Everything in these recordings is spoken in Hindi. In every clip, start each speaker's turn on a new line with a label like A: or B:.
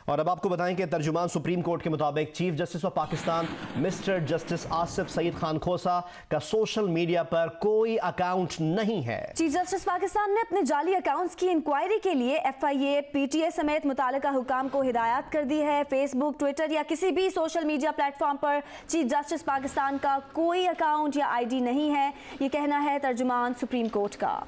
A: और अब आपको बताएं कि तर्जुमान सुप्रीम कोर्ट के मुताबिक chief justice of Pakistan mister justice Asif Saeed Khan Khosa का सोशल मीडिया पर कोई अकाउंट नहीं है।
B: चीफ जस्टिस पाकिस्तान ने अपने जाली अकाउंट्स की इंक्वायरी के लिए FIA, PTA समेत मुतालिका हुकाम को हिदायत कर दी है। फेसबुक, ट्विटर या किसी भी सोशल मीडिया प्लेटफॉर्म पर चीफ जस्टिस पाकिस्तान का कोई अकाउंट या ID नहीं है, ये कहना है तर्जुमान सुप्रीम कोर्ट का।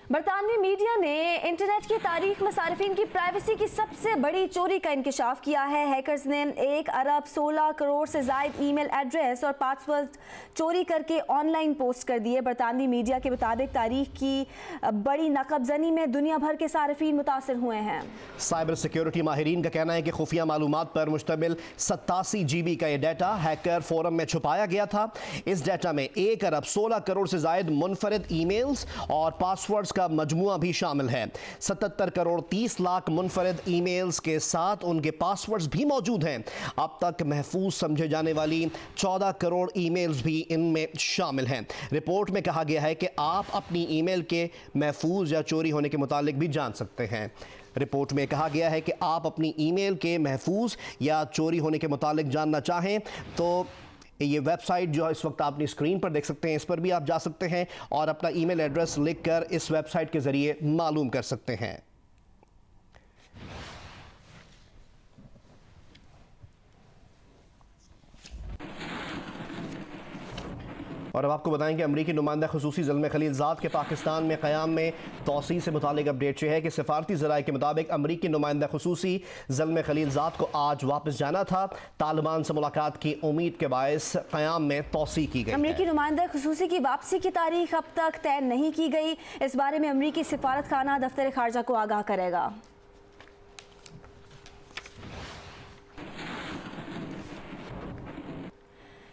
B: बरतानवी मीडिया ने इंटरनेट की तारीख में सारिफिन की प्राइवेसी की सबसे बड़ी चोरी का इंकशाफ किया है। हैकर्स ने 1 अरब 16 करोड़ से जायद ईमेल एड्रेस और पासवर्ड चोरी करके ऑनलाइन पोस्ट कर दिए। बरतानवी मीडिया के मुताबिक तारीख की बड़ी नकबजनी में दुनिया भर के सारिफिन मुतासर हुए हैं।
A: साइबर सिक्योरिटी माहिरीन का कहना है कि खुफिया मालूमात पर मुश्तमिल 87 GB का ये डाटा हैकर फोरम में छुपाया गया था। इस डाटा में 1 अरब 16 करोड़ से जायद मुनफरिद ईमेल्स और पासवर्ड्स का मजमुआ भी शामिल है। 77 करोड़ 30 लाख मुनफरिद ईमेल्स के साथ उनके पासवर्ड्स भी मौजूद हैं। अब तक महफूज समझे जाने वाली 14 करोड़ ईमेल्स भी इनमें शामिल हैं। रिपोर्ट में कहा गया है कि आप अपनी ईमेल के महफूज या चोरी होने के मुतालिक भी जान सकते हैं। रिपोर्ट में कहा गया है कि आप अपनी ईमेल के महफूज या चोरी होने के मुतालिक जानना चाहें तो ये वेबसाइट जो इस वक्त आपने स्क्रीन पर देख सकते हैं, इस पर भी आप जा सकते हैं और अपना ईमेल एड्रेस लिखकर इस वेबसाइट के ज़रिए मालूम कर सकते हैं। और अब आपको बताएं कि अमरीकी नुमाइंदा खुसूसी ज़ल्मे खलीलज़ाद के पाकिस्तान में क़याम में तोसी से मुतालिक अपडेट ये है कि सफारती ज़राए के मुताबिक अमरीकी नुमाइंदा खुसूसी ज़ल्मे खलीलज़ाद को आज वापस जाना था। तालिबान से मुलाकात की उम्मीद के बायस क़याम में तोसी की गई।
B: अमरीकी नुमाइंदा खुसूसी की वापसी की तारीख अब तक तय नहीं की गई। इस बारे में अमरीकी सिफारत खाना दफ्तर खारजा को आगाह करेगा।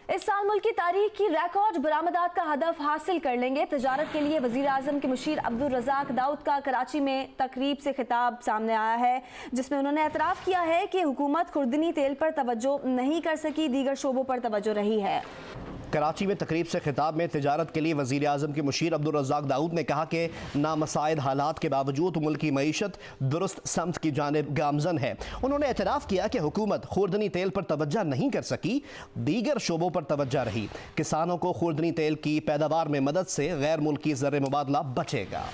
B: इस साल मुल्क की तारीख की रिकॉर्ड बरामदात का हदफ हासिल कर लेंगे। तजारत के लिए वज़ीर आज़म के मुशीर अब्दुल रज़ाक दाऊद का कराची में तकरीब से खिताब सामने आया है, जिसमें उन्होंने एतराफ़ किया है कि हुकूमत खुर्दनी तेल पर तवज्जो नहीं कर सकी, दीगर शोबों पर तवज्जो रही है।
A: कराची में तकरीब से खिताब में तजारत के लिए वज़ीर आज़म के मुशीर अब्दुल रज़ाक दाऊद ने कहा कि नामसाइद हालात के बावजूद मुल्क की मईशत दुरुस्त समत की जानिब गामजन है। उन्होंने एतराफ़ किया कि हुकूमत खुर्दनी तेल पर तवज्जो नहीं कर सकी, दीगर शोबों पर तवज्जो रही। किसानों को खुर्दनी तेल की पैदावार में मदद से गैर मुल्की ज़र मुबादला बचेगा।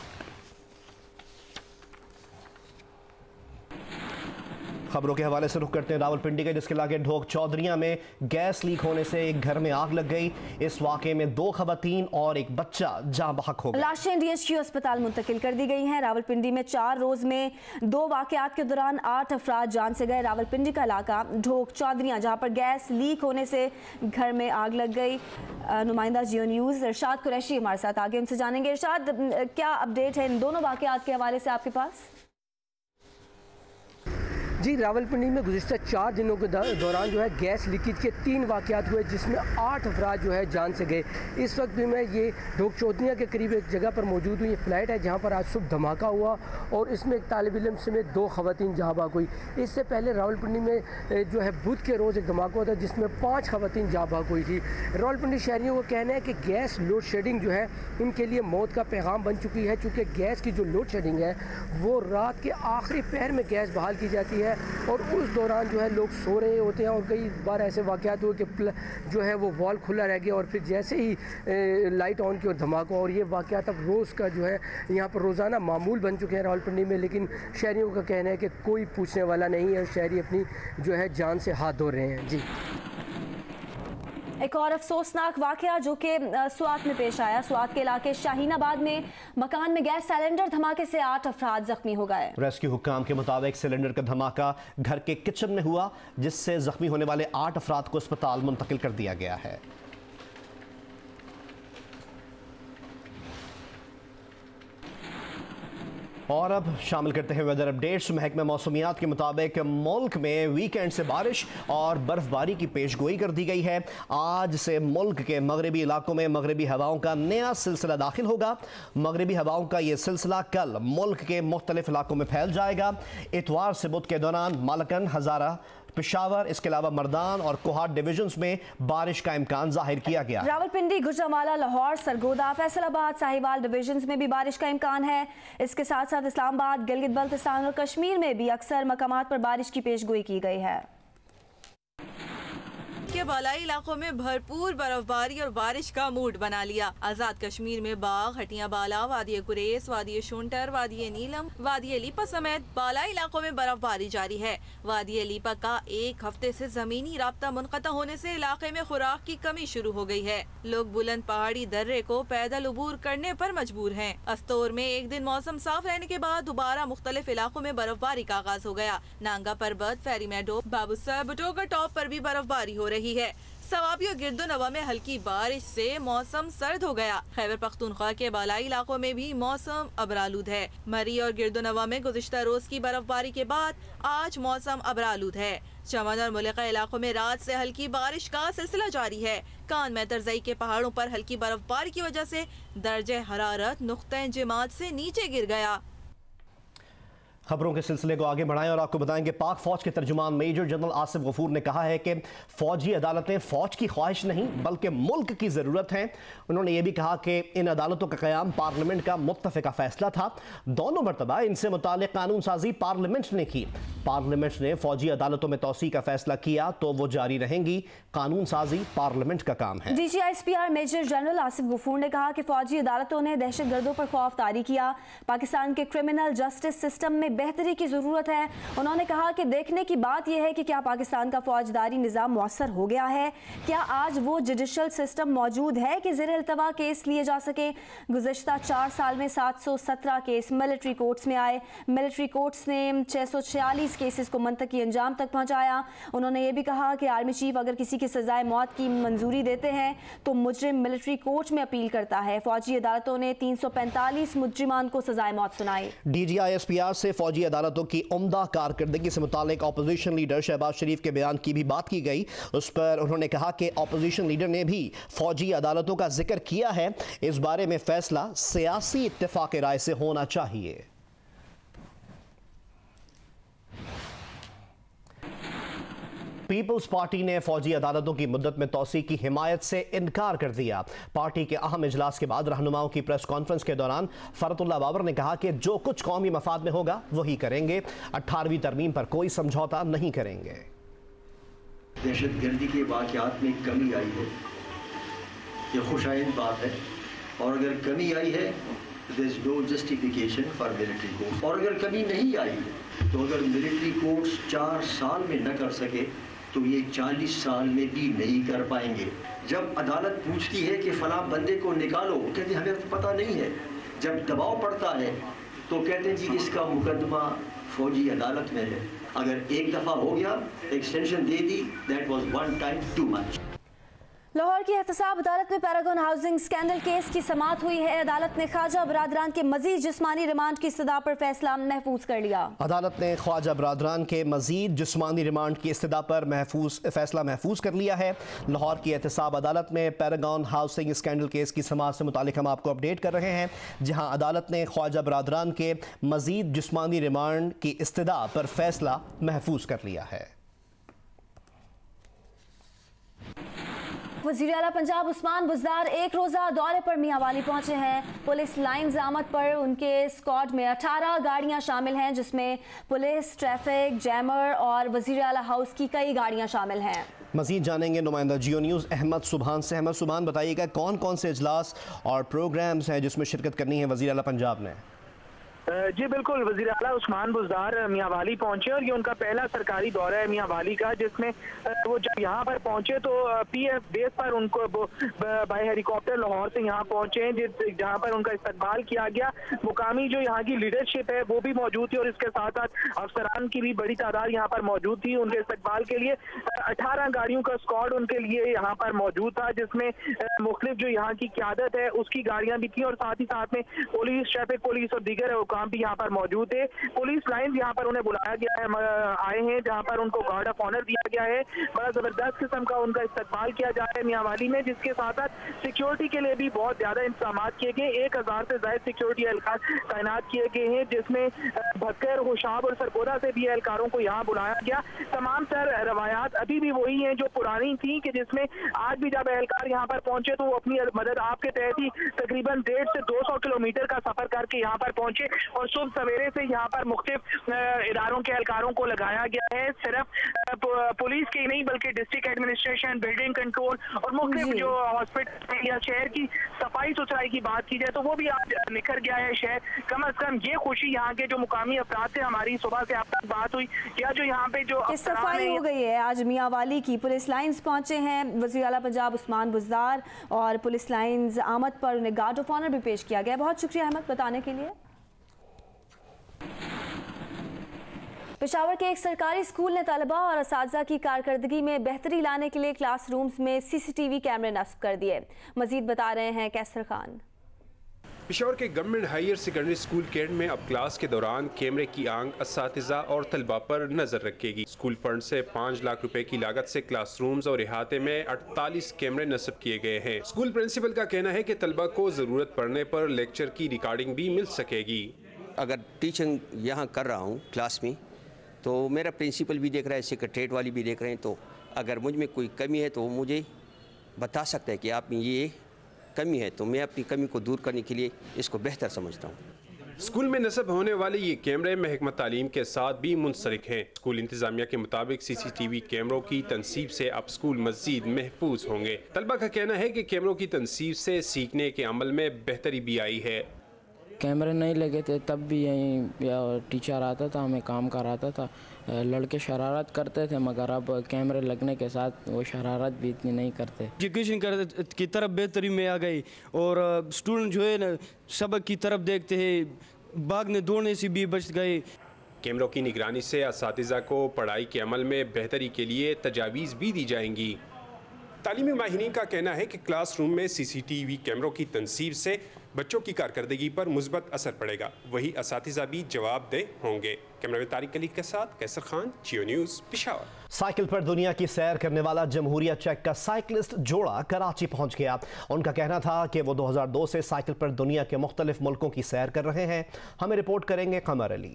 A: खबरों के हवाले से रुख करते हैं रावलपिंडी के, जिसके इलाके ढोक चौधरिया में गैस लीक होने से एक घर में आग लग गई। इस वाक़े में 2 ख़वातीन और एक बच्चा जाँ बहक हो गए।
B: लाशें DHQ अस्पताल मुंतकिल कर दी गई हैं। रावलपिंडी में 4 रोज़ में 2 वाक़यात के दौरान 8 अफराद जान से गए। रावलपिंडी का इलाका ढोक चौधरिया, जहाँ पर गैस लीक होने से घर में आग लग गई। नुमाइंदा जियो न्यूज़ इरशाद कुरैशी हमारे साथ आगे, उनसे जानेंगे। इरशाद, क्या अपडेट है इन दोनों वाक़यात के हवाले से आपके पास?
C: जी, रावलपिंडी में गुज़िश्ता 4 दिनों के दौरान जो है गैस लीकेज के 3 वाक़यात हुए, जिसमें 8 अफराद जो है जान से गए। इस वक्त भी मैं ये ढोक चौधरिया के करीब एक जगह पर मौजूद हूँ। ये फ्लैट है जहाँ पर आज सुबह धमाका हुआ और इसमें एक तालिब इल्म समेत 2 ख़वातीन जहाँ बहक हुई। इससे पहले रावलपिंडी में जो है बुध के रोज़ एक धमाका हुआ था, जिसमें 5 ख़वातीन जहाँ बहक हुई थी। रावलपिंडी शहरियों का कहना है कि गैस लोड शेडिंग जो है उनके लिए मौत का पैगाम बन चुकी है, चूँकि गैस की जो लोड शेडिंग है वो रात के आखिरी पहर में गैस बहाल की जाती है और उस दौरान जो है लोग सो रहे होते हैं। और कई बार ऐसे वाक़यात हुए कि जो है वो वॉल खुला रह गया और फिर जैसे ही लाइट ऑन की और धमाका, और ये वाक़यात अब रोज़ का जो है यहाँ पर रोज़ाना मामूल बन चुके हैं रावलपिंडी में। लेकिन शहरियों का कहना है कि कोई पूछने वाला नहीं है, शहरी अपनी जो है जान से हाथ धो रहे हैं। जी,
B: एक और अफसोसनाक वाक़या जो कि स्वात में पेश आया। स्वात के इलाके शाहीनाबाद में मकान में गैस सिलेंडर धमाके से 8 अफराद जख्मी हो गए।
A: रेस्क्यू हुक्काम के मुताबिक सिलेंडर का धमाका घर के किचन में हुआ, जिससे जख्मी होने वाले 8 अफराद को अस्पताल मुंतकिल कर दिया गया है। और अब शामिल करते हैं वेदर अपडेट्स। महकमा मौसमियात के मुताबिक मुल्क में वीकेंड से बारिश और बर्फबारी की पेशगोई कर दी गई है। आज से मुल्क के मगरबी इलाकों में मगरबी हवाओं का नया सिलसिला दाखिल होगा। मगरबी हवाओं का ये सिलसिला कल मुल्क के मुख्तलिफ इलाकों में फैल जाएगा। इतवार से बुध के दौरान मालकन, हज़ारा, पेशावर, इसके अलावा मर्दान और कोहाट डिविजन्स में बारिश का इम्कान जाहिर किया गया।
B: रावलपिंडी, गुजरांवाला, लाहौर, सरगोदा, फैसलाबाद, साहिवाल डिविजन्स में भी बारिश का इम्कान है। इसके साथ साथ इस्लामाबाद, गिलगित बल्तिस्तान और कश्मीर में भी अक्सर मकामात पर बारिश की पेशगोई की गई है।
D: के बालाई इलाकों में भरपूर बर्फबारी और बारिश का मूड बना लिया। आजाद कश्मीर में बाग, हटिया बाला, वादी कुरेस, वादी शुंटर, वादी नीलम, वादी लीपा समेत बालाई इलाकों में बर्फबारी जारी है। वादी लीपा का एक हफ्ते से जमीनी राब्ता मुनक़ता होने से इलाके में खुराक की कमी शुरू हो गई है। लोग बुलंद पहाड़ी दर्रे को पैदल उबूर करने पर मजबूर हैं। अस्तोर में एक दिन मौसम साफ रहने के बाद दोबारा मुख्तलिफ इलाकों में बर्फबारी का आगाज हो गया। नांगा पर्वत, फेरी मेडो, बाबूसर, बटोगा टॉप पर भी बर्फबारी हो रही है। सवाबी और गिरदोनवा में हल्की बारिश से मौसम सर्द हो गया। खैबर पख्तूनख्वा के बालाई इलाकों में भी मौसम अबरालूद है। मरी और गिरदोनवा में गुज़िश्ता रोज की बर्फबारी के बाद आज मौसम अबरालूद है। चमन और मुल्का इलाकों में रात से हल्की बारिश का सिलसिला जारी है। कान में तरजई के पहाड़ों पर हल्की बर्फबारी की वजह से दर्जे हरारत नुक्ते जिमात से नीचे गिर गया।
A: खबरों के सिलसिले को आगे बढ़ाएं और आपको बताएं कि पाक फौज के तर्जुमान मेजर जनरल आसिफ गफूर ने कहा है कि फौजी अदालतें फौज की ख्वाहिश नहीं बल्कि मुल्क की ज़रूरत है। उन्होंने ये भी कहा कि इन अदालतों का क़याम पार्लियामेंट का मुत्तफ़िका फ़ैसला था। दोनों मरतबा इनसे मुताल्लिक़ कानून साजी पार्लियामेंट ने की। पार्लियामेंट ने फौजी अदालतों में तोसी का फैसला किया तो वो जारी रहेंगी। कानून साजी पार्लियामेंट का काम है।
B: DGISPR major general Asif Ghafoor ने कहा कि फौजी अदालतों ने दहशत गर्दों पर खौफ तारी किया। पाकिस्तान के क्रिमिनल जस्टिस सिस्टम में बेहतरी की ज़रूरत है। उन्होंने कहा कि देखने की बात यह है कि क्या पाकिस्तान का फौजदारी निज़ाम मौसर हो गया है, क्या आज वो जुडिशल सिस्टम मौजूद है कि ज़ेर इल्तवा केस लिए जा सके। गुज़श्ता 4 साल में 717 केस मिलिट्री कोर्ट्स में आए। मिलिट्री कोर्ट्स ने 646 केसेस को मंतकी अंजाम तक पहुँचाया। उन्होंने ये भी कहा कि आर्मी चीफ अगर किसी की सजाए मौत की मंजूरी देते हैं तो मुजरिम मिलिट्री कोर्ट में अपील करता है। फौजी अदालतों ने 345 मुजरिमान को सजाए मौत सुनाई।
A: DGISPR से फौजी अदालतों की उम्दा कारकर्दगी से मुतालिक अपोजिशन लीडर शहबाज शरीफ के बयान की भी बात की गई। उस पर उन्होंने कहा कि अपोजिशन लीडर ने भी फौजी अदालतों का जिक्र किया है। इस बारे में फैसला सियासी इत्तेफाक राय से होना चाहिए। पीपल्स पार्टी ने फौजी अदालतों की मुद्दत में तोसी की हिमायत से इनकार कर दिया। पार्टी के अहम इजलास के बाद रहनुमाओं की प्रेस कॉन्फ्रेंस के दौरान फरतुल्लाह बाबर ने कहा कि जो कुछ कौमी मफाद में होगा वही करेंगे। 18वीं तरमीम पर कोई समझौता नहीं करेंगे।
E: दहशतगर्दी के वाक़यात में कमी आई है, ये खुशाइंद बात है। और अगर कमी आई है there is no justification for military court. और अगर कमी नहीं आई तो अगर मिलिट्री कोर्ट्स 4 साल में न कर सके तो ये 40 साल में भी नहीं कर पाएंगे। जब अदालत पूछती है कि फलां बंदे को निकालो, कहते हमें तो पता नहीं है। जब दबाव पड़ता है तो कहते हैं जी इसका मुकदमा फौजी अदालत में है। अगर एक दफ़ा हो गया, extension they the, that was one time too much.
B: Lahore की एहतसाब अदालत में पैरागॉन हाउसिंग स्कैंडल केस की समाअत हुई है। अदालत ने ख्वाजा बरादरान के मजीद जिस्मानी रिमांड की इस्तदा पर फैसला महफूज कर लिया। अदालत ने ख्वाजा बरादरान के मजीद जिस्मानी रिमांड की इस्तदा पर फैसला महफूज कर लिया है। लाहौर की एहतसाब अदालत में पैरागॉन हाउसिंग स्कैंडल केस की समाअत से मुतालिक हम आपको अपडेट कर रहे हैं, जहां अदालत ने ख्वाजा बरादरान के मजीद जिस्मानी रिमांड की इस्तदा पर फैसला महफूज कर लिया है। वज़ीर आला पंजाब उस्मान बुज़दार एक रोज़ा दौरे पर मियांवाली पहुंचे हैं। पुलिस लाइन ज़ामत पर उनके स्क्वाड में 18 गाड़ियां शामिल हैं, जिसमें पुलिस, ट्रैफिक, जैमर और वज़ीर आला हाउस की कई गाड़ियां शामिल हैं। मज़ीद जानेंगे नुमाइंदा जियो न्यूज़ अहमद सुबहान से। अहमद सुबहान, बताइएगा कौन कौन से इजलास और प्रोग्राम्स हैं जिसमें शिरकत करनी है वज़ीर आला पंजाब ने?
F: जी बिल्कुल, वज़ीर आला उस्मान बुज़दार मियांवाली पहुंचे और ये उनका पहला सरकारी दौरा है मियांवाली का, जिसमें वो जब यहाँ पर पहुंचे तो PF बेस पर उनको बाय हेलीकॉप्टर लाहौर से यहाँ पहुंचे, जहाँ पर उनका इस्तकबाल किया गया। मुकामी जो यहाँ की लीडरशिप है वो भी मौजूद थी और इसके साथ साथ अफसरान की भी बड़ी तादाद यहाँ पर मौजूद थी। उनके इस्तकबाल के लिए 18 गाड़ियों का स्क्वाड उनके लिए यहाँ पर मौजूद था, जिसमें मुख्तलिफ जो यहाँ की क़यादत है उसकी गाड़ियाँ भी थी और साथ ही साथ में पुलिस, ट्रैफिक पुलिस और दीगर हुकाम भी यहाँ पर मौजूद थे। पुलिस लाइन यहाँ पर उन्हें बुलाया गया है, आए हैं, जहाँ पर उनको गार्ड ऑफ ऑनर दिया गया है। बड़ा जबरदस्त किस्म का उनका इस्तकबाल किया जा रहा है मियां वाली में, जिसके साथ साथ सिक्योरिटी के लिए भी बहुत ज्यादा इंतजाम किए गए। 1000 से ज्यादा सिक्योरिटी एहलकार तैनात किए गए हैं, जिसमें भक्कर, होशाब और सरगोदा से भी एहलकारों को यहाँ बुलाया गया। तमाम सर रवायात अभी भी वही हैं जो पुरानी थी, कि जिसमें आज भी जब एहलकार यहाँ पर पहुंचे तो वो अपनी मदद आपके तहत ही तकरीबन 150 से 200 किलोमीटर का सफर करके यहाँ पर पहुंचे और सुबह सवेरे से यहाँ पर मुख्तलिफ इदारों के एहलकारों को लगाया गया है। सिर्फ पुलिस के ही नहीं बल्कि डिस्ट्रिक्ट एडमिनिस्ट्रेशन, बिल्डिंग कंट्रोल और मुख्तलिफ जो हॉस्पिटल या शहर की सफाई सुथराई की बात की जाए तो वो भी आज निखर गया है शहर। कम अज कम ये खुशी यहाँ के जो मुकामी अफराद से हमारी सुबह से आप तक बात हुई, या जो यहाँ पे जो
B: सफाई हो गई है। आज मियां वाली की पुलिस लाइंस पहुंचे हैं वज़ीर आला पंजाब उस्मान बुज़दार, और पुलिस लाइंस आमद पर उन्हें गार्ड ऑफ ऑनर भी पेश किया गया। बहुत शुक्रिया अहमद बताने के लिए। पेशावर के एक सरकारी स्कूल ने तलबा और असातिज़ा की कारकर्दगी में बेहतरी लाने के लिए क्लासरूम्स में CCTV कैमरे नस्ब कर दिए। मजीद बता रहे हैं कैसर खान।
G: पेशावर के गवर्नमेंट हायर सेकेंडरी स्कूल केड में अब क्लास के दौरान कैमरे की आंख असातिज़ा और तलबा पर नजर रखेगी। स्कूल फंड से 5 लाख रुपए की लागत से क्लासरूम्स और इहाते में 48 कैमरे नस्ब किए गए हैं। स्कूल प्रिंसिपल का कहना है कि तलबा को जरूरत पड़ने पर लेक्चर की रिकॉर्डिंग भी मिल सकेगी।
H: अगर टीचिंग यहाँ कर रहा हूँ क्लास में तो मेरा प्रिंसिपल भी देख रहा है, सेक्रेटरीट वाली भी देख रहे हैं, तो अगर मुझ में कोई कमी है तो वो मुझे बता सकता है कि आप में ये कमी है, तो मैं अपनी कमी को दूर करने के लिए इसको बेहतर समझता हूँ।
G: स्कूल में नस्ब होने वाले ये कैमरे महकमा तालीम के साथ भी मुंसलिक हैं। स्कूल इंतजामिया के मुताबिक CCTV कैमरों की तनसीब से अब स्कूल मजीद महफूज होंगे। तलबा का कहना है कि कैमरों की तनसीब से सीखने के अमल में बेहतरी भी आई है।
I: कैमरे नहीं लगे थे तब भी यहीं टीचर आता था, हमें काम कराता था। लड़के शरारत करते थे मगर अब कैमरे लगने के साथ वो शरारत भी इतनी नहीं करते।
J: एजुकेशन की तरफ बेहतरी में आ गई और स्टूडेंट जो है ना सबक की तरफ देखते हैं, भागने दौड़ने से भी बच गए।
G: कैमरों की निगरानी से असातिज़ा को पढ़ाई के अमल में बेहतरी के लिए तजावीज़ भी दी जाएंगी। तालीमी माहिरीन का कहना है कि क्लासरूम में CCTV कैमरों की तनसीब से बच्चों की कारकर्दगी पर मुस्बत असर पड़ेगा, वही असातिज़ा भी जवाबदेह होंगे। कैमरामैन तारिक अली के साथ कैसर खान, जियो न्यूज़, पेशावर।
A: साइकिल पर दुनिया की सैर करने वाला जमहूरिया चेक का साइकिलिस्ट जोड़ा कराची पहुंच गया। उनका कहना था कि वो 2002 से साइकिल पर दुनिया के मुख्तलिफ मुल्कों की सैर कर रहे हैं। हमें रिपोर्ट करेंगे कमर अली।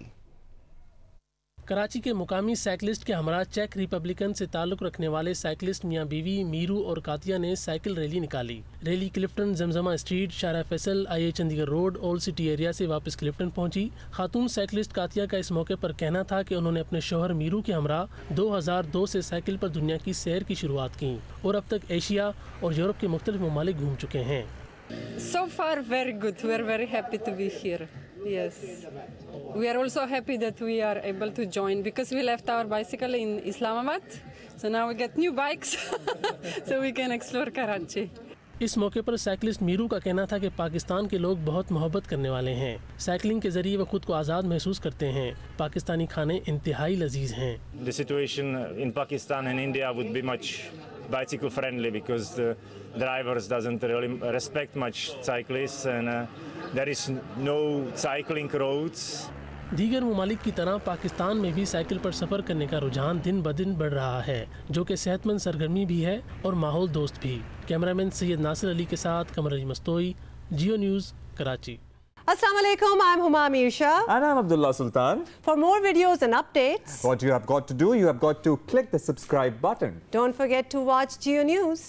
K: कराची के मुकामी साइकिलिस्ट के हमरा चेक रिपब्लिकन से ताल्लुक रखने वाले साइकिलिस्ट मियां बीवी मीरू और कातिया ने साइकिल रैली निकाली। रैली क्लिफ्टन, जमजमा स्ट्रीट, शारा Faisal, IA Chandigarh road, old city area से वापस क्लिफ्टन पहुंची। खातून साइकिलिस्ट कातिया का इस मौके पर कहना था कि उन्होंने अपने शोहर मीरू के हमरा 2002 से साइकिल पर दुनिया की सैर की शुरुआत की और अब तक एशिया और यूरोप के मुख्तलिफ ममालिक घूम चुके हैं।
L: So far very good. We are very happy to be here. Yes. We are also happy that we are able to join because we left our bicycle in Islamabad. So now we get new bikes so we can explore Karachi.
K: इस मौके पर साइकिलिस्ट मीरू का कहना था कि पाकिस्तान के लोग बहुत मोहब्बत करने वाले हैं। साइकिलिंग के जरिए वो खुद को आज़ाद महसूस करते हैं। पाकिस्तानी खाने इंतहाई लजीज हैं।
M: The situation in Pakistan and India would be much bicycle friendly because the drivers doesn't really respect much cyclists and there is no cycling roads.
K: दीगर ममालिक की तरह पाकिस्तान में भी साइकिल पर सफ़र करने का रुझान दिन ब दिन बढ़ रहा है, जो कि सेहतमंद सरगर्मी भी है और माहौल दोस्त भी। कैमरामैन सैयद नासिर अली के साथ Qamar Ali Mastoi, Geo news, Karachi.
N: Assalamu alaikum, I'm Huma Amirsha.
O: And I'm Abdullah Sultan.
N: For more videos and updates,
O: what you have got to do, you have got to click the subscribe button.
N: Don't forget to watch Geo News.